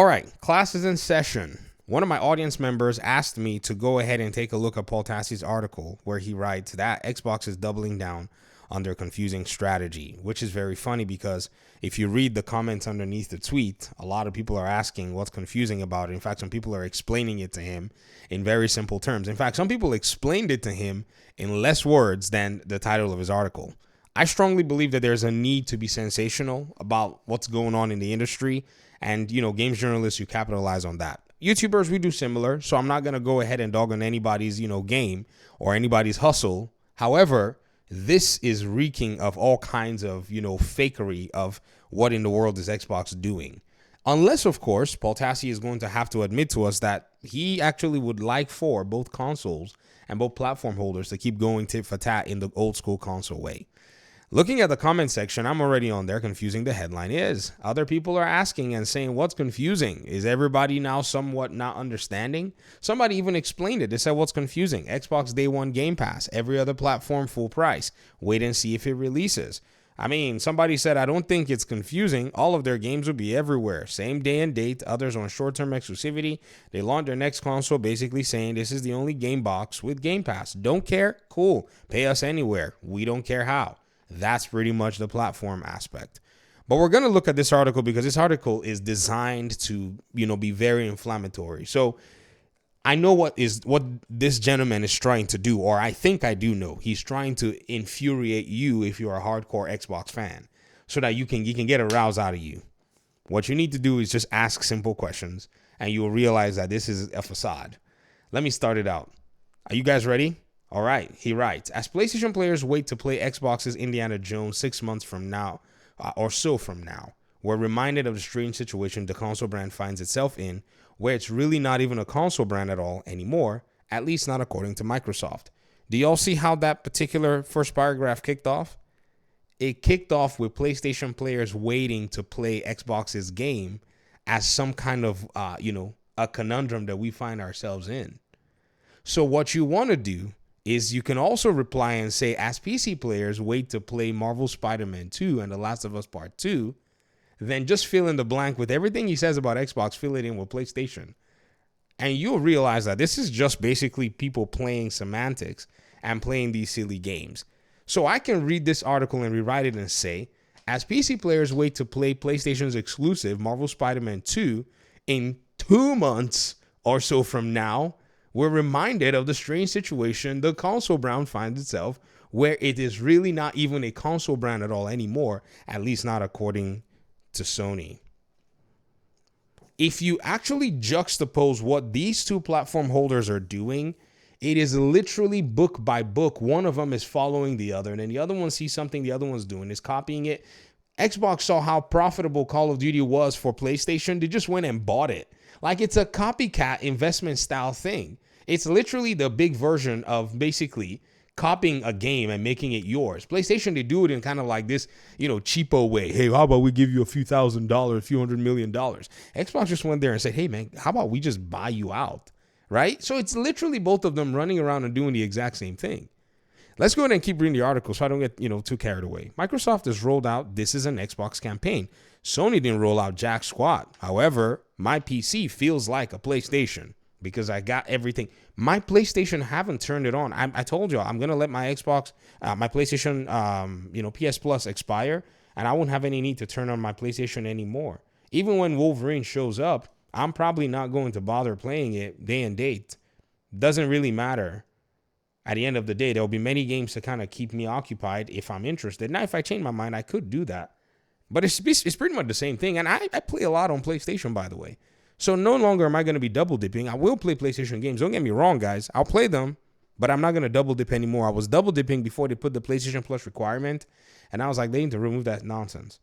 right, class is in session. One of my audience members asked me to go ahead and take a look at Paul Tassi's article where he writes that Xbox is doubling down on their confusing strategy, which is very funny because if you read the comments underneath the tweet, a lot of people are asking what's confusing about it. In fact, some people are explaining it to him in very simple terms. In fact, some people explained it to him in less words than the title of his article. I strongly believe that there's a need to be sensational about what's going on in the industry. And, games journalists, you capitalize on that. YouTubers, we do similar. So I'm not going to go ahead and dog on anybody's, game or anybody's hustle. However, this is reeking of all kinds of, fakery of what in the world is Xbox doing. Unless, of course, Paul Tassi is going to have to admit to us that he actually would like for both consoles and both platform holders to keep going tit for tat in the old school console way. Looking at the comment section, I'm already on there confusing the headline is. Other people are asking and saying, what's confusing? Is everybody now somewhat not understanding? Somebody even explained it. They said, what's confusing? Xbox Day 1 Game Pass, every other platform full price. Wait and see if it releases. I mean, somebody said, I don't think it's confusing. All of their games will be everywhere. Same day and date, others on short-term exclusivity. They launched their next console basically saying this is the only game box with Game Pass. Don't care? Cool. Pay us anywhere. We don't care how. That's pretty much the platform aspect. But we're going to look at this article because this article is designed to, be very inflammatory. So I know what this gentleman is trying to do, or I think I do know. He's trying to infuriate you if you're a hardcore Xbox fan so that you can get a rouse out of you. What you need to do is just ask simple questions and you will realize that this is a facade. Let me start it out. Are you guys ready? All right, he writes, as PlayStation players wait to play Xbox's Indiana Jones 6 months from now, or so from now, we're reminded of the strange situation the console brand finds itself in, where it's really not even a console brand at all anymore, at least not according to Microsoft. Do y'all see how that particular first paragraph kicked off? It kicked off with PlayStation players waiting to play Xbox's game as some kind of, a conundrum that we find ourselves in. So what you want to do is you can also reply and say, as PC players wait to play Marvel Spider-Man 2 and The Last of Us Part 2, then just fill in the blank with everything he says about Xbox, fill it in with PlayStation. And you'll realize that this is just basically people playing semantics and playing these silly games. So I can read this article and rewrite it and say, as PC players wait to play PlayStation's exclusive Marvel Spider-Man 2 in 2 months or so from now, we're reminded of the strange situation the console brand finds itself, where it is really not even a console brand at all anymore, at least not according to Sony. If you actually juxtapose what these two platform holders are doing, it is literally book by book. One of them is following the other, and then the other one sees something the other one's doing, is copying it. Xbox saw how profitable Call of Duty was for PlayStation. They just went and bought it. Like, it's a copycat investment style thing. It's literally the big version of basically copying a game and making it yours. PlayStation, they do it in kind of like this, cheapo way. Hey, how about we give you a few $1,000s, a few $100 million? Xbox just went there and said, hey, man, how about we just buy you out, right? So it's literally both of them running around and doing the exact same thing. Let's go ahead and keep reading the article so I don't get, too carried away. Microsoft has rolled out This Is an Xbox campaign. Sony didn't roll out jack squat. However, my PC feels like a PlayStation because I got everything. My PlayStation haven't turned it on. I told you I'm going to let my Xbox, my PlayStation, PS Plus expire, and I won't have any need to turn on my PlayStation anymore. Even when Wolverine shows up, I'm probably not going to bother playing it day and date. Doesn't really matter. At the end of the day, there will be many games to kind of keep me occupied if I'm interested. Now, if I change my mind, I could do that. But it's pretty much the same thing. And I play a lot on PlayStation, by the way. So no longer am I going to be double dipping. I will play PlayStation games. Don't get me wrong, guys. I'll play them, but I'm not going to double dip anymore. I was double dipping before they put the PlayStation Plus requirement. And I was like, they need to remove that nonsense.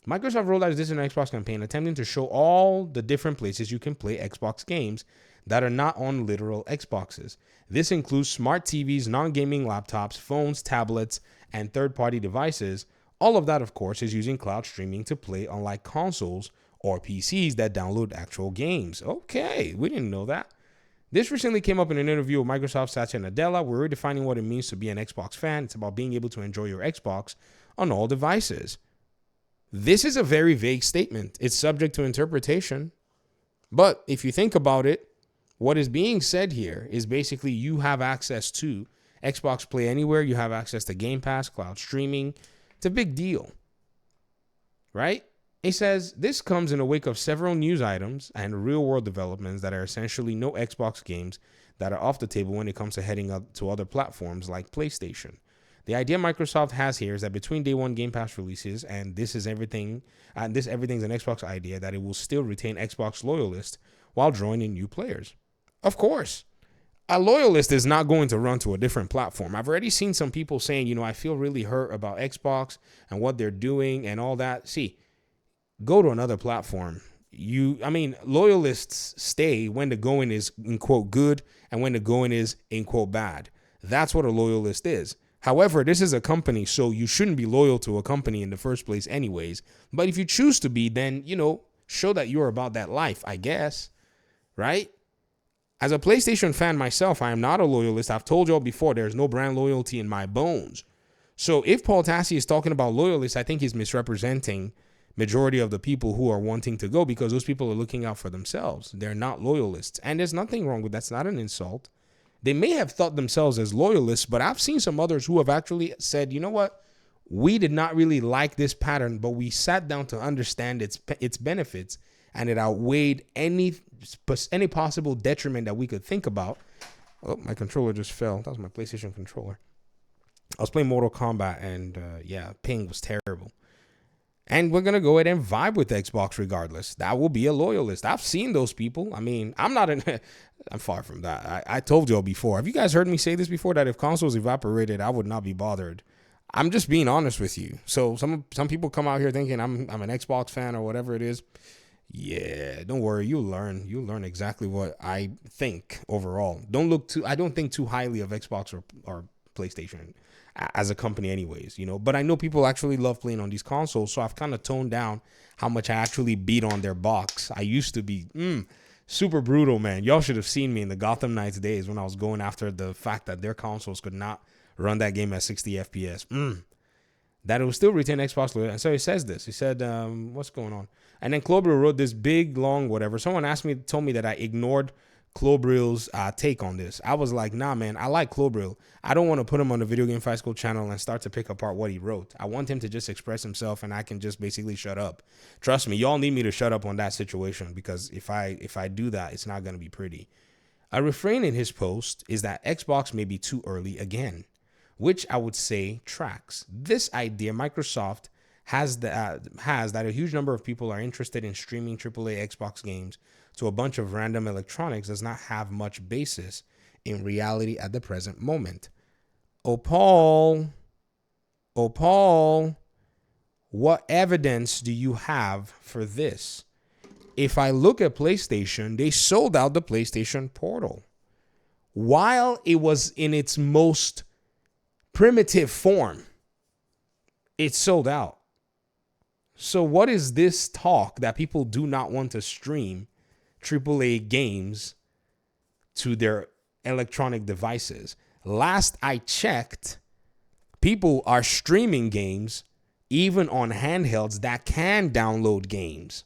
Microsoft rolled out This Is an Xbox campaign attempting to show all the different places you can play Xbox games that are not on literal Xboxes. This includes smart TVs, non-gaming laptops, phones, tablets, and third-party devices. All of that, of course, is using cloud streaming to play, unlike consoles or PCs that download actual games. Okay, we didn't know that. This recently came up in an interview with Microsoft Satya Nadella. We're redefining what it means to be an Xbox fan. It's about being able to enjoy your Xbox on all devices. This is a very vague statement. It's subject to interpretation. But if you think about it, what is being said here is basically you have access to Xbox Play Anywhere. You have access to Game Pass, cloud streaming. It's a big deal, right? It says this comes in the wake of several news items and real world developments that are essentially no Xbox games that are off the table when it comes to heading up to other platforms like PlayStation. The idea Microsoft has here is that between day one Game Pass releases and this is everything, and this everything's an Xbox idea, that it will still retain Xbox loyalists while drawing in new players. Of course, a loyalist is not going to run to a different platform. I've already seen some people saying, I feel really hurt about Xbox and what they're doing and all that. See, go to another platform. Loyalists stay when the going is, in quote, good and when the going is, in quote, bad. That's what a loyalist is. However, this is a company, so you shouldn't be loyal to a company in the first place anyways. But if you choose to be, then, show that you're about that life, I guess, right? As a PlayStation fan myself, I am not a loyalist. I've told y'all before, there's no brand loyalty in my bones. So if Paul Tassi is talking about loyalists, I think he's misrepresenting majority of the people who are wanting to go, because those people are looking out for themselves. They're not loyalists. And there's nothing wrong with that. That's not an insult. They may have thought themselves as loyalists, but I've seen some others who have actually said, you know what? We did not really like this pattern, but we sat down to understand its benefits, and it outweighed any possible detriment that we could think about. Oh, my controller just fell. That was my PlayStation controller. I was playing Mortal Kombat, and ping was terrible. And we're going to go ahead and vibe with Xbox regardless. That will be a loyalist. I've seen those people. I'm far from that. I told y'all before. Have you guys heard me say this before? That if consoles evaporated, I would not be bothered. I'm just being honest with you. So some people come out here thinking I'm an Xbox fan or whatever it is. Yeah, don't worry. You'll learn exactly what I think overall. I don't think too highly of Xbox or PlayStation as a company anyways, but I know people actually love playing on these consoles, so I've kind of toned down how much I actually beat on their box. I used to be super brutal, man. Y'all should have seen me in the Gotham Knights days when I was going after the fact that their consoles could not run that game at 60 FPS. That it will still retain Xbox loyalty. And so he says this. He said, what's going on? And then Klobrille wrote this big, long, whatever. Someone told me that I ignored Klobrille's take on this. I was like, nah, man, I like Klobrille. I don't want to put him on the Video Game Fight School channel and start to pick apart what he wrote. I want him to just express himself, and I can just basically shut up. Trust me, y'all need me to shut up on that situation, because if I do that, it's not going to be pretty. A refrain in his post is that Xbox may be too early again, which I would say tracks. This idea Microsoft has that a huge number of people are interested in streaming AAA Xbox games to a bunch of random electronics does not have much basis in reality at the present moment. Oh, Paul, what evidence do you have for this? If I look at PlayStation, they sold out the PlayStation Portal. While it was in its most primitive form, it sold out. So what is this talk that people do not want to stream AAA games to their electronic devices? Last I checked, people are streaming games even on handhelds that can download games.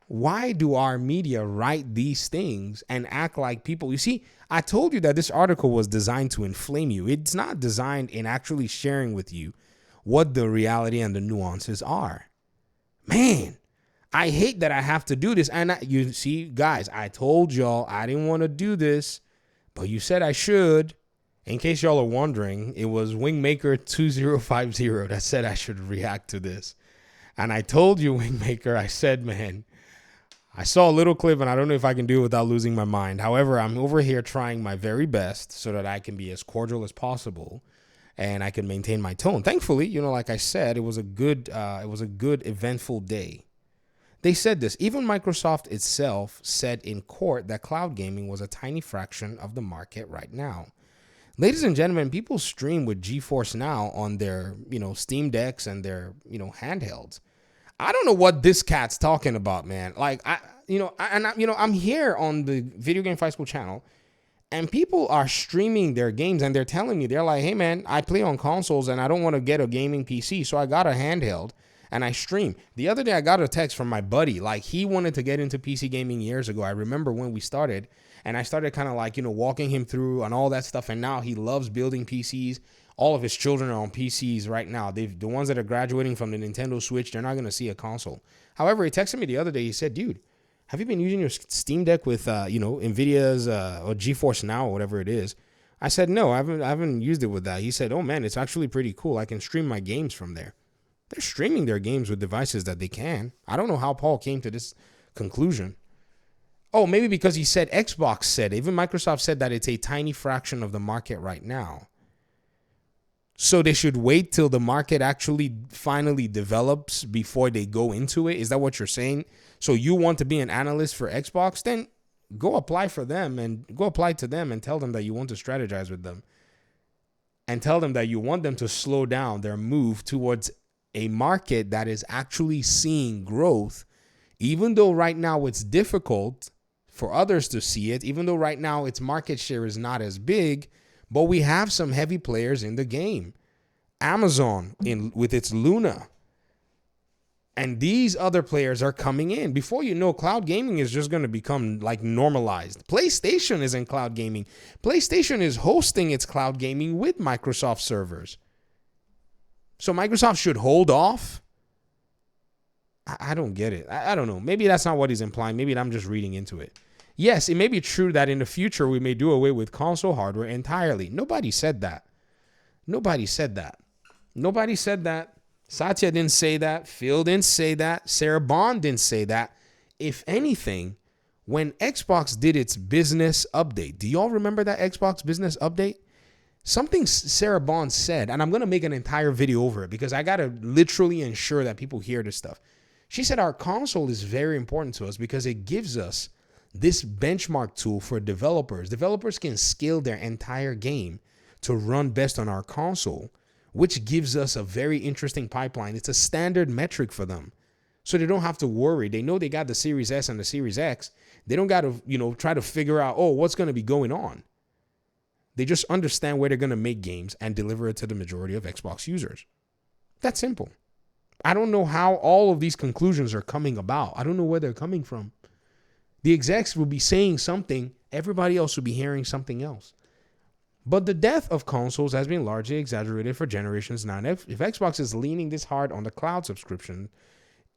Why do our media write these things and act like people? You see, I told you that this article was designed to inflame you. It's not designed in actually sharing with you what the reality and the nuances are. Man, I hate that I have to do this. And you see, guys, I told y'all I didn't want to do this, but you said I should. In case y'all are wondering, it was Wingmaker2050 that said I should react to this. And I told you, Wingmaker, I said, man, I saw a little clip and I don't know if I can do it without losing my mind. However, I'm over here trying my very best so that I can be as cordial as possible and I can maintain my tone. Thankfully, like I said, it was a good eventful day. They said this. Even Microsoft itself said in court that cloud gaming was a tiny fraction of the market right now. Ladies and gentlemen, people stream with GeForce Now on their, Steam Decks and their, handhelds. I don't know what this cat's talking about, man. Like, I'm here on the Video Game Fight School channel, and people are streaming their games, and they're telling me, they're like, hey, man, I play on consoles, and I don't want to get a gaming PC, so I got a handheld, and I stream. The other day I got a text from my buddy. Like, he wanted to get into PC gaming years ago. I remember when we started, and I started kind of like, walking him through and all that stuff. And now he loves building PCs. All of his children are on PCs right now. The ones that are graduating from the Nintendo Switch, they're not going to see a console. However, he texted me the other day. He said, dude, have you been using your Steam Deck with, NVIDIA's or GeForce Now or whatever it is? I said, no, I haven't used it with that. He said, oh, man, it's actually pretty cool. I can stream my games from there. They're streaming their games with devices that they can. I don't know how Paul came to this conclusion. Oh, maybe because he said Xbox said, even Microsoft said that it's a tiny fraction of the market right now. So they should wait till the market actually finally develops before they go into it. Is that what you're saying? So you want to be an analyst for Xbox? Then go apply for them and go apply to them and tell them that you want to strategize with them. And tell them that you want them to slow down their move towards a market that is actually seeing growth. Even though right now it's difficult for others to see it, even though right now its market share is not as big, but we have some heavy players in the game. Amazon with its Luna. And these other players are coming in. Before you know, cloud gaming is just going to become like normalized. PlayStation is in cloud gaming. PlayStation is hosting its cloud gaming with Microsoft servers. So Microsoft should hold off. I don't get it. I don't know. Maybe that's not what he's implying. Maybe I'm just reading into it. Yes, it may be true that in the future we may do away with console hardware entirely. Nobody said that. Nobody said that. Nobody said that. Satya didn't say that. Phil didn't say that. Sarah Bond didn't say that. If anything, when Xbox did its business update, do y'all remember that Xbox business update? Something Sarah Bond said, and I'm going to make an entire video over it because I got to literally ensure that people hear this stuff. She said our console is very important to us because it gives us this benchmark tool for developers. Developers can scale their entire game to run best on our console, which gives us a very interesting pipeline. It's a standard metric for them. So they don't have to worry. They know they got the Series S and the Series X. They don't got to, try to figure out, what's going to be going on. They just understand where they're going to make games and deliver it to the majority of Xbox users. That's simple. I don't know how all of these conclusions are coming about. I don't know where they're coming from. The execs will be saying something. Everybody else will be hearing something else. But the death of consoles has been largely exaggerated for generations now. And if Xbox is leaning this hard on the cloud subscription,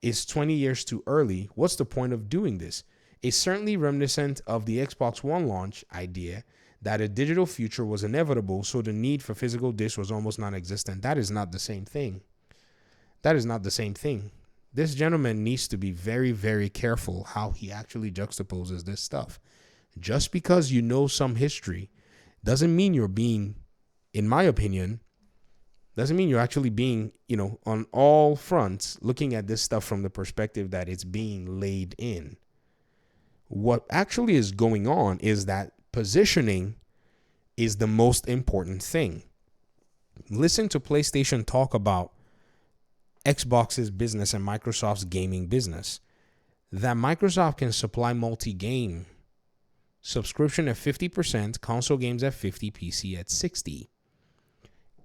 it's 20 years too early. What's the point of doing this? It's certainly reminiscent of the Xbox One launch idea that a digital future was inevitable, so the need for physical discs was almost non-existent. That is not the same thing. That is not the same thing. This gentleman needs to be very, very careful how he actually juxtaposes this stuff. Just because you know some history doesn't mean you're being, in my opinion, doesn't mean you're actually being, on all fronts, looking at this stuff from the perspective that it's being laid in. What actually is going on is that positioning is the most important thing. Listen to PlayStation talk about Xbox's business and Microsoft's gaming business. That Microsoft can supply multi-game subscription at 50%, console games at 50%, PC at 60%.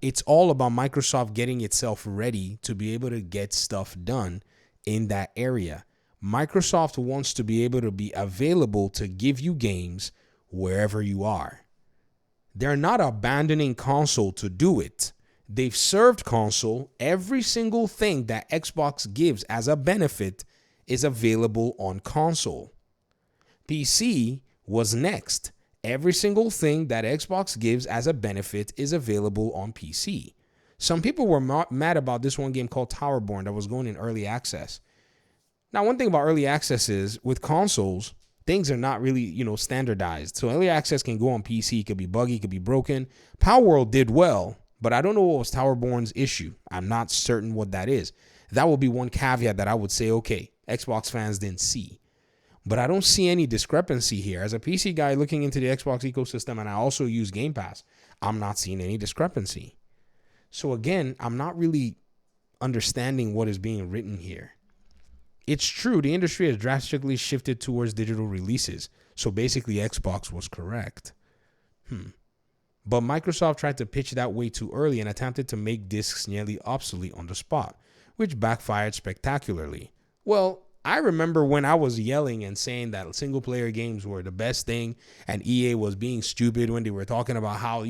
It's all about Microsoft getting itself ready to be able to get stuff done in that area. Microsoft wants to be able to be available to give you games wherever you are. They're not abandoning console to do it. They've served console. Every single thing that Xbox gives as a benefit is available on console. PC was next. Every single thing that Xbox gives as a benefit is available on PC. Some people were mad about this one game called Towerborn that was going in early access. Now, one thing about early access is with consoles, things are not really, standardized. So early access can go on PC, it could be buggy, it could be broken. Power World did well, but I don't know what was Towerborn's issue. I'm not certain what that is. That would be one caveat that I would say, okay, Xbox fans didn't see. But I don't see any discrepancy here. As a PC guy looking into the Xbox ecosystem, and I also use Game Pass, I'm not seeing any discrepancy. So again, I'm not really understanding what is being written here. It's true, the industry has drastically shifted towards digital releases. So basically, Xbox was correct. But Microsoft tried to pitch that way too early and attempted to make discs nearly obsolete on the spot. which backfired spectacularly. Well, I remember when I was yelling and saying that single player games were the best thing and EA was being stupid when they were talking about how,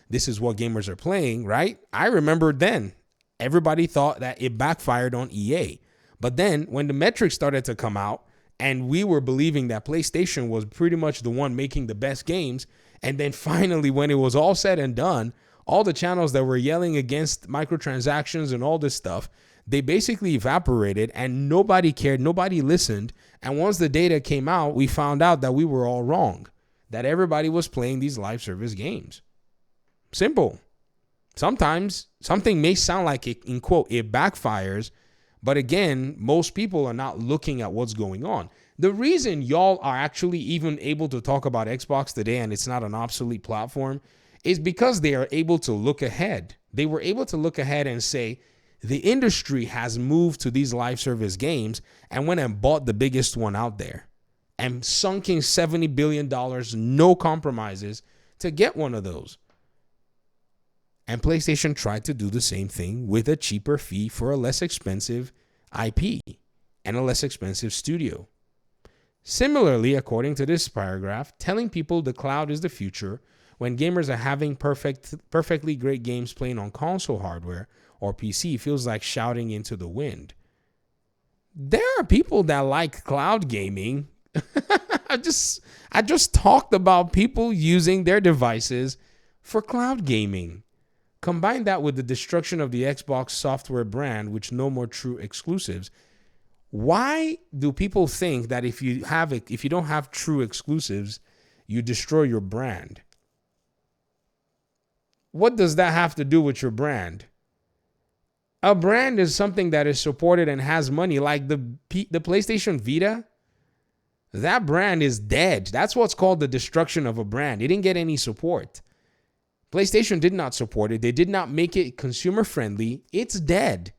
this is what gamers are playing, right? I remember then everybody thought that it backfired on EA. But then when the metrics started to come out and we were believing that PlayStation was pretty much the one making the best games, and then finally when it was all said and done, all the channels that were yelling against microtransactions and all this stuff, they basically evaporated and nobody cared, nobody listened. And once the data came out, we found out that we were all wrong, that everybody was playing these live service games. Simple. Sometimes something may sound like it, in quote, it backfires, but again, most people are not looking at what's going on. The reason y'all are actually even able to talk about Xbox today and it's not an obsolete platform is because they are able to look ahead. They were able to look ahead and say, the industry has moved to these live service games and went and bought the biggest one out there and sunk in $70 billion, no compromises, to get one of those. And PlayStation tried to do the same thing with a cheaper fee for a less expensive IP and a less expensive studio. Similarly, according to this paragraph, telling people the cloud is the future when gamers are having perfectly great games playing on console hardware or PC feels like shouting into the wind. There are people that like cloud gaming. I just talked about people using their devices for cloud gaming. Combine that with the destruction of the Xbox software brand, which no more true exclusives. Why do people think that if you don't have true exclusives, you destroy your brand? What does that have to do with your brand? A brand is something that is supported and has money, like the PlayStation Vita. That brand is dead. That's what's called the destruction of a brand. It didn't get any support. PlayStation did not support it. They did not make it consumer friendly. It's dead.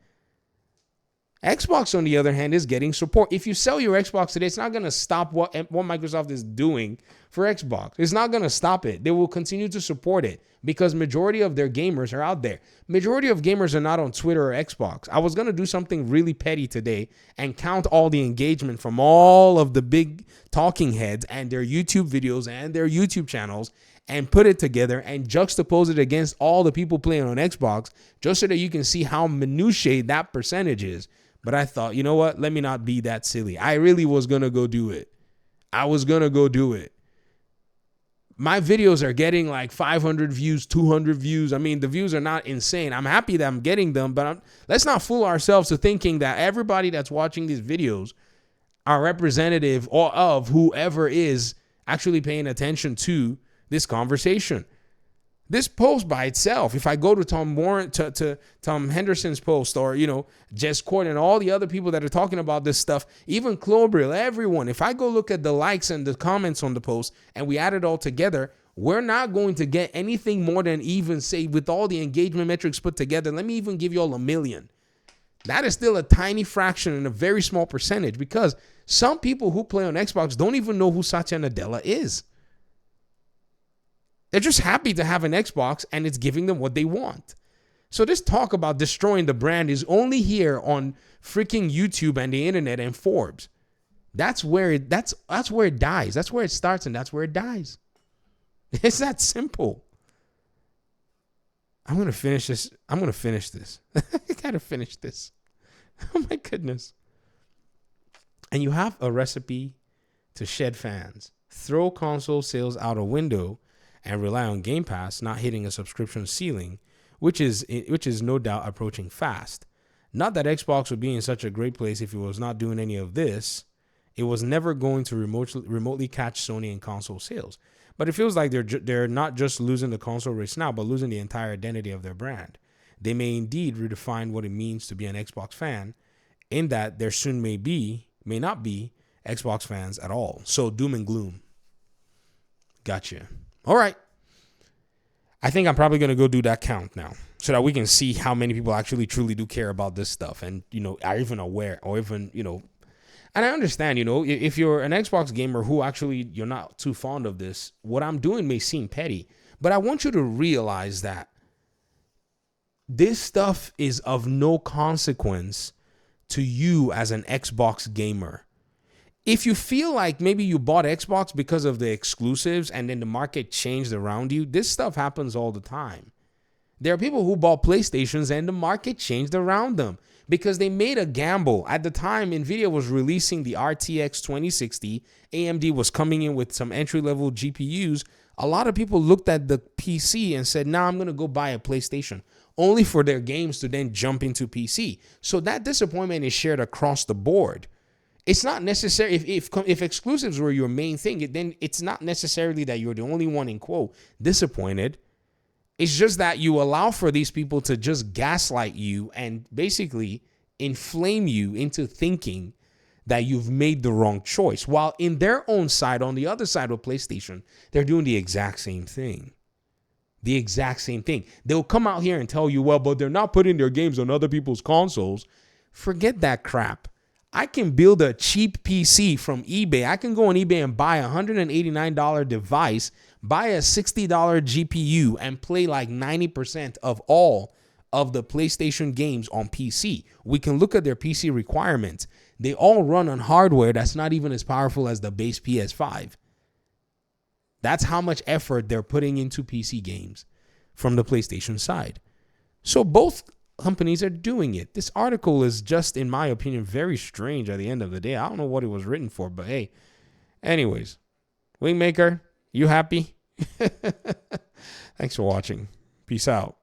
Xbox, on the other hand, is getting support. If you sell your Xbox today, it's not going to stop what Microsoft is doing for Xbox. It's not going to stop it. They will continue to support it because majority of their gamers are out there. Majority of gamers are not on Twitter or Xbox. I was going to do something really petty today and count all the engagement from all of the big talking heads and their YouTube videos and their YouTube channels and put it together and juxtapose it against all the people playing on Xbox just so that you can see how minutiae that percentage is. But I thought, you know what? Let me not be that silly. I really was going to go do it. I was going to go do it. My videos are getting like 500 views, 200 views. I mean, the views are not insane. I'm happy that I'm getting them, but let's not fool ourselves to thinking that everybody that's watching these videos are representative or of whoever is actually paying attention to this conversation. This post by itself, if I go to Tom Henderson's post or, Jess Court and all the other people that are talking about this stuff, even Clobril, everyone, if I go look at the likes and the comments on the post and we add it all together, we're not going to get anything more than even say with all the engagement metrics put together. Let me even give you all 1 million. That is still a tiny fraction and a very small percentage because some people who play on Xbox don't even know who Satya Nadella is. They're just happy to have an Xbox and it's giving them what they want. So this talk about destroying the brand is only here on freaking YouTube and the internet and Forbes. That's where it dies. That's where it starts and that's where it dies. It's that simple. I'm going to finish this. I got to finish this. Oh my goodness. And you have a recipe to shed fans. Throw console sales out a window and rely on Game Pass not hitting a subscription ceiling, which is no doubt approaching fast. Not that Xbox would be in such a great place if it was not doing any of this. It was never going to remotely catch Sony in console sales. But it feels like they're not just losing the console race now, but losing the entire identity of their brand. They may indeed redefine what it means to be an Xbox fan, in that there soon may not be Xbox fans at all. So doom and gloom. Gotcha. All right. I think I'm probably going to go do that count now so that we can see how many people actually truly do care about this stuff and, are even aware or even, and I understand, if you're an Xbox gamer who actually you're not too fond of this, what I'm doing may seem petty, but I want you to realize that This stuff is of no consequence to you as an Xbox gamer. If you feel like maybe you bought Xbox because of the exclusives and then the market changed around you, this stuff happens all the time. There are people who bought PlayStations and the market changed around them because they made a gamble. At the time, Nvidia was releasing the RTX 2060. AMD was coming in with some entry-level GPUs. A lot of people looked at the PC and said, nah, I'm going to go buy a PlayStation, only for their games to then jump into PC. So that disappointment is shared across the board. It's not necessary if exclusives were your main thing, then it's not necessarily that you're the only one in quote disappointed. It's just that you allow for these people to just gaslight you and basically inflame you into thinking that you've made the wrong choice. While in their own side, on the other side of PlayStation, they're doing the exact same thing. The exact same thing. They'll come out here and tell you, well, but they're not putting their games on other people's consoles. Forget that crap. I can build a cheap PC from eBay. I can go on eBay and buy a $189 device, buy a $60 GPU, and play like 90% of all of the PlayStation games on PC. We can look at their PC requirements. They all run on hardware that's not even as powerful as the base PS5. That's how much effort they're putting into PC games from the PlayStation side. So both companies are doing it. This article is just, in my opinion, very strange at the end of the day. I don't know what it was written for, but hey. Anyways, Wingmaker, you happy? Thanks for watching. Peace out.